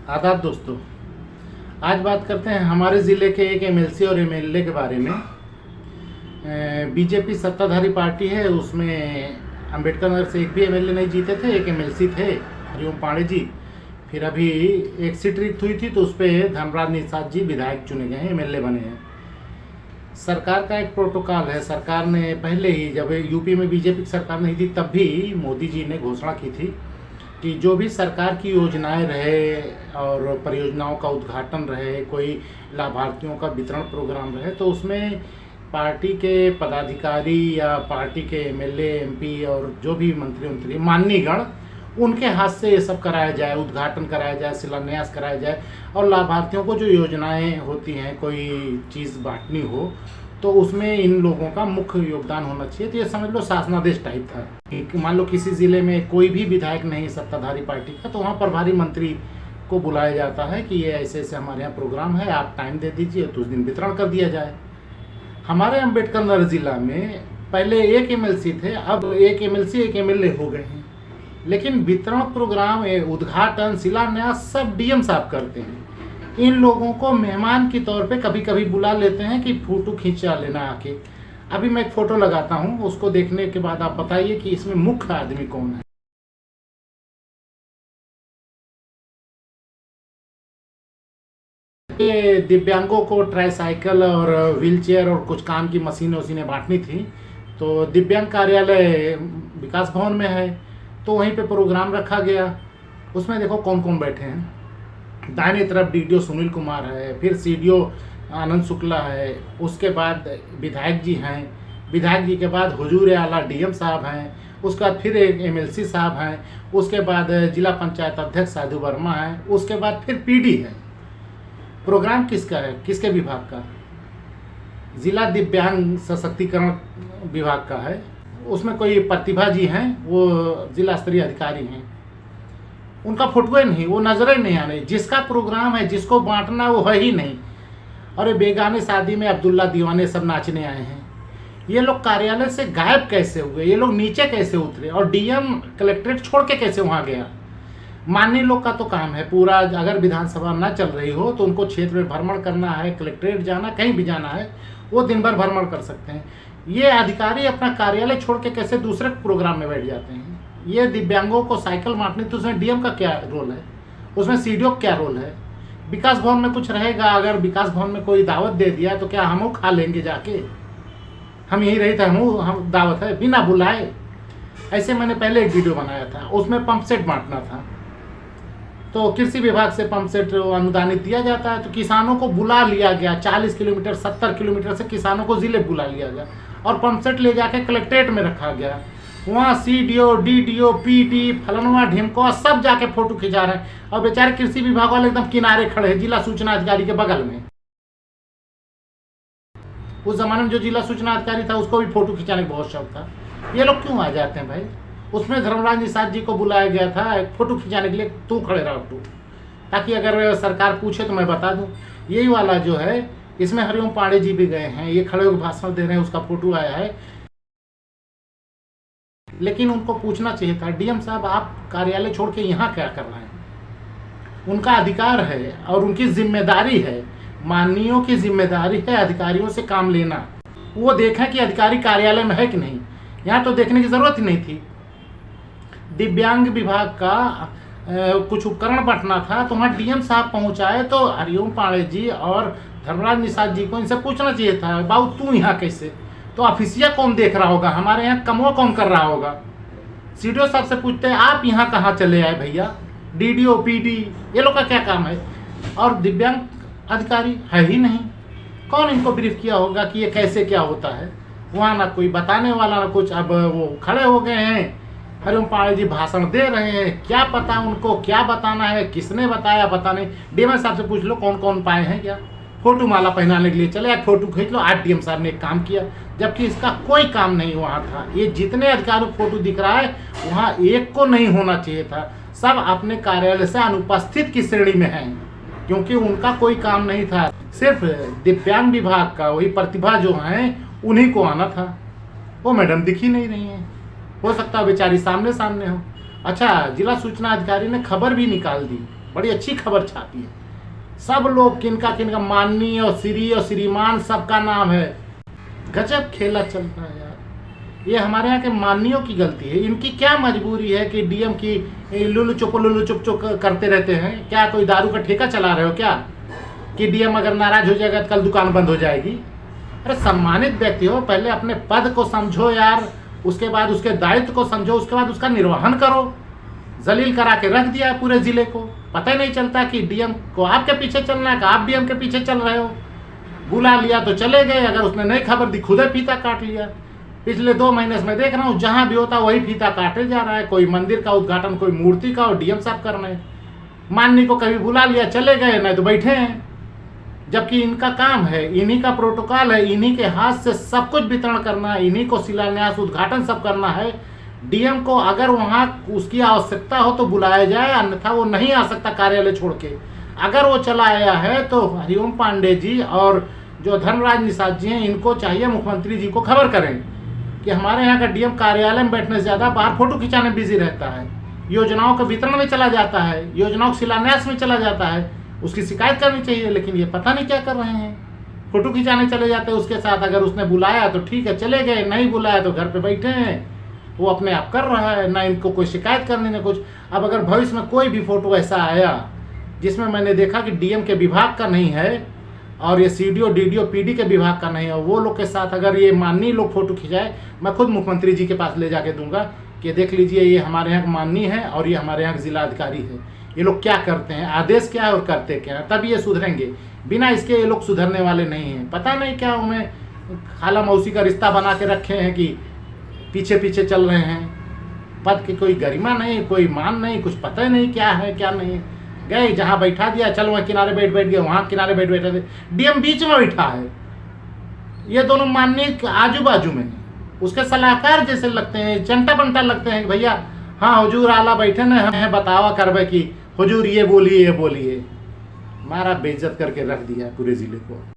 आदाब दोस्तों, आज बात करते हैं हमारे ज़िले के एक एमएलसी और एमएलए के बारे में। बीजेपी सत्ताधारी पार्टी है, उसमें अंबेडकर नगर से एक भी एमएलए नहीं जीते थे, एक एमएलसी थे हरिओम पांडे जी। फिर अभी एक सीट रिक्त हुई थी तो उस पर धर्मराज निषाद जी विधायक चुने गए हैं, एमएलए बने हैं। सरकार का एक प्रोटोकॉल है, सरकार ने पहले ही जब यूपी में बीजेपी की सरकार नहीं थी तब भी मोदी जी ने घोषणा की थी कि जो भी सरकार की योजनाएं रहे और परियोजनाओं का उद्घाटन रहे, कोई लाभार्थियों का वितरण प्रोग्राम रहे, तो उसमें पार्टी के पदाधिकारी या पार्टी के एमएलए एमपी और जो भी मंत्री माननीय गण, उनके हाथ से ये सब कराया जाए, उद्घाटन कराया जाए, शिलान्यास कराया जाए और लाभार्थियों को जो योजनाएं होती हैं, कोई चीज़ बांटनी हो तो उसमें इन लोगों का मुख्य योगदान होना चाहिए। तो ये समझ लो शासनादेश टाइप था। मान लो किसी ज़िले में कोई भी विधायक नहीं सत्ताधारी पार्टी का, तो वहाँ प्रभारी मंत्री को बुलाया जाता है कि ये ऐसे ऐसे हमारे यहाँ प्रोग्राम है, आप टाइम दे दीजिए तो उस दिन वितरण कर दिया जाए। हमारे अम्बेडकर नगर ज़िला में पहले एक एमएलसी थे, अब एक एमएलसी एक एमएलए हो गए हैं, लेकिन वितरण प्रोग्राम, उद्घाटन, शिलान्यास सब डीएम साहब करते हैं। इन लोगों को मेहमान के तौर पे कभी कभी बुला लेते हैं कि फ़ोटो खींचा लेना आके। अभी मैं एक फ़ोटो लगाता हूँ, उसको देखने के बाद आप बताइए कि इसमें मुख्य आदमी कौन है। ये दिव्यांगों को ट्राईसाइकिल और व्हीलचेयर और कुछ काम की मशीनें बांटनी थी, तो दिव्यांग कार्यालय विकास भवन में है, तो वहीं पे प्रोग्राम रखा गया। उसमें देखो कौन कौन बैठे हैं। दाहिने तरफ डीडीओ सुनील कुमार है, फिर सीडीओ आनंद शुक्ला है, उसके बाद विधायक जी हैं, विधायक जी के बाद हुजूर आला डीएम साहब हैं, उसके बाद फिर एक एमएलसी साहब हैं, उसके बाद जिला पंचायत अध्यक्ष साधु वर्मा हैं, उसके बाद फिर पीडी है। प्रोग्राम किसका है, किसके विभाग का? जिला दिव्यांग सशक्तिकरण विभाग का है। उसमें कोई प्रतिभा जी हैं, वो जिला स्तरीय अधिकारी हैं, उनका फोटो नहीं, वो नजरें नहीं आने। जिसका प्रोग्राम है, जिसको बांटना, वो है ही नहीं। और ये बेगाने शादी में अब्दुल्ला दीवाने सब नाचने आए हैं। ये लोग कार्यालय से गायब कैसे हुए, ये लोग नीचे कैसे उतरे और डीएम कलेक्ट्रेट छोड़ के कैसे वहाँ गया? माननीय लोग का तो काम है पूरा, अगर विधानसभा ना चल रही हो तो उनको क्षेत्र में भ्रमण करना है, कलेक्ट्रेट जाना, कहीं भी जाना है, वो दिन भर भ्रमण कर सकते हैं। ये अधिकारी अपना कार्यालय छोड़ के कैसे दूसरे प्रोग्राम में बैठ जाते हैं? ये दिव्यांगों को साइकिल बांटनी, तो उसमें डीएम का क्या रोल है, उसमें सीडीओ का क्या रोल है? विकास भवन में कुछ रहेगा, अगर विकास भवन में कोई दावत दे दिया तो क्या हम खा लेंगे जाके? हम यही रहे थे, हम दावत है बिना बुलाए। ऐसे मैंने पहले एक वीडियो बनाया था, उसमें पंप सेट बांटना था, तो कृषि विभाग से पंप सेट अनुदानित दिया जाता है, तो किसानों को बुला लिया गया, 40 किलोमीटर 70 किलोमीटर से किसानों को जिले बुला लिया गया और पंप सेट ले जाके कलेक्ट्रेट में रखा गया। वहाँ सीडीओ, डीडीओ, पीटी, फलनवा ढिमको सब जाके फोटो खिंचा रहे हैं और बेचारे कृषि विभाग वाले एकदम किनारे खड़े हैं, जिला सूचना अधिकारी के बगल में। उस जमाने में जो जिला सूचना अधिकारी था उसको भी फोटो खिंचाने का बहुत शौक था। ये लोग क्यों आ जाते हैं भाई? उसमें धर्मराज निषाद जी को बुलाया गया था फोटो खिंचाने के लिए, तू खड़े रहो तू, ताकि अगर सरकार पूछे तो मैं बता दूं। यही वाला जो है, इसमें हरिओम पांडे जी भी गए हैं, ये खड़े होकर भाषण दे रहे हैं, उसका फोटो आया है। लेकिन उनको पूछना चाहिए था, डीएम साहब आप कार्यालय छोड़ के यहाँ क्या कर रहे हैं? उनका अधिकार है और उनकी जिम्मेदारी है, माननीयों की जिम्मेदारी है अधिकारियों से काम लेना। वो देखें कि अधिकारी कार्यालय में है कि नहीं। यहाँ तो देखने की जरूरत ही नहीं थी। दिव्यांग विभाग का कुछ उपकरण बांटना था, तो वहाँ डीएम साहब पहुँचाए, तो हरिओम पांडे जी और धर्मराज निषाद जी को इनसे पूछना चाहिए था, बाबू तू यहाँ कैसे? तो ऑफिसिया कौन देख रहा होगा, हमारे यहाँ कमवा कौन कर रहा होगा? सीडीओ साहब से पूछते हैं आप यहाँ कहाँ चले आए भैया? डीडीओ, पीडी, ये लोग का क्या काम है? और दिव्यांग अधिकारी है ही नहीं, कौन इनको ब्रीफ किया होगा कि ये कैसे क्या होता है? वहाँ ना कोई बताने वाला ना कुछ। अब वो खड़े हो गए हैं, हरिओम पांडे जी भाषण दे रहे हैं, क्या पता उनको क्या बताना है, किसने बताया पता नहीं। डीएम साहब से पूछ लो कौन कौन पाए हैं क्या? फोटो माला पहनाने के लिए चले, आज फोटो खींच लो, आज डीएम साहब ने एक काम किया, जबकि इसका कोई काम नहीं वहाँ था। ये जितने अधिकारियों को फोटो दिख रहा है, वहाँ एक को नहीं होना चाहिए था। सब अपने कार्यालय से अनुपस्थित की श्रेणी में हैं, क्योंकि उनका कोई काम नहीं था। सिर्फ दिव्यांग विभाग का वही प्रतिभा जो हैं उन्हीं को आना था। वो मैडम दिख ही नहीं रही हैं, हो सकता है बेचारी सामने सामने हो। अच्छा, जिला सूचना अधिकारी ने खबर भी निकाल दी बड़ी अच्छी खबर छापी है। सब लोग किनका किनका माननीय और श्री और श्रीमान सबका नाम है। गजब खेला चल रहा है यार। ये हमारे यहाँ के माननीयों की गलती है। इनकी क्या मजबूरी है कि डीएम की लुलु चुप चुप करते रहते हैं? क्या कोई दारू का ठेका चला रहे हो क्या कि डीएम अगर नाराज हो जाएगा तो कल दुकान बंद हो जाएगी? अरे सम्मानित व्यक्ति हो, पहले अपने पद को समझो यार, उसके बाद उसके दायित्व को समझो, उसके बाद उसका निर्वहन करो। जलील करा के रख दिया है पूरे जिले को। पता ही नहीं चलता कि डीएम को आपके पीछे चलना है कि आप डीएम के पीछे चल रहे हो। बुला लिया तो चले गए, अगर उसने नहीं खबर दी खुद ही फीता काट लिया। पिछले 2 महीने से मैं देख रहा हूँ जहाँ भी होता वही फीता काटे जा रहा है। कोई मंदिर का उद्घाटन, कोई मूर्ति का, और डीएम साहब कर रहे हैं। माननी को कभी बुला लिया चले गए, नहीं तो बैठे हैं। जबकि इनका काम है, इन्हीं का प्रोटोकॉल है, इन्हीं के हाथ से सब कुछ वितरण करना है, इन्हीं को शिलान्यास उद्घाटन सब करना है। डीएम को अगर वहाँ उसकी आवश्यकता हो तो बुलाया जाए, अन्यथा वो नहीं आ सकता कार्यालय छोड़ के। अगर वो चला आया है तो हरिओम पांडे जी और जो धर्मराज निषाद जी हैं, इनको चाहिए मुख्यमंत्री जी को खबर करें कि हमारे यहाँ का डीएम कार्यालय में बैठने से ज़्यादा बाहर फोटो खिंचाने में बिजी रहता है, योजनाओं के वितरण में चला जाता है, योजनाओं के शिलान्यास में चला जाता है। उसकी शिकायत करनी चाहिए, लेकिन ये पता नहीं क्या कर रहे हैं। फोटो खिंचाने चले जाते हैं उसके साथ। अगर उसने बुलाया तो ठीक है चले गए, नहीं बुलाया तो घर पे बैठे हैं। वो अपने आप कर रहा है, ना इनको कोई शिकायत करनी ना कुछ। अब अगर भविष्य में कोई भी फोटो ऐसा आया जिसमें मैंने देखा कि डीएम के विभाग का नहीं है और ये सीडीओ डीडीओ पीडी के विभाग का नहीं है, वो लोग के साथ अगर ये माननीय लोग फोटो खिंचाए, मैं खुद मुख्यमंत्री जी के पास ले जाके दूंगा कि देख लीजिए ये हमारे यहाँ माननीय है और ये हमारे यहाँ जिलाधिकारी है, ये लोग क्या करते हैं, आदेश क्या है और करते क्या है, तब ये सुधरेंगे। बिना इसके ये लोग सुधरने वाले नहीं हैं। पता नहीं क्या उन्हें खाला मौसी का रिश्ता बना के रखे हैं कि पीछे पीछे चल रहे हैं। पद की कोई गरिमा नहीं, कोई मान नहीं, कुछ पता ही नहीं क्या है क्या नहीं। गए जहाँ बैठा दिया, चल वहाँ किनारे बैठ गए, वहाँ किनारे बैठे थे, डीएम बीच में बैठा है। ये दोनों माननीय आजू बाजू में, उसके सलाहकार जैसे लगते हैं, चंटा बंटा लगते हैं कि भैया हाँ हुजूर आला बैठे न हमें बतावा करवे कि हुजूर ये बोलिए मारा बेइज्जत करके रख दिया पूरे जिले को।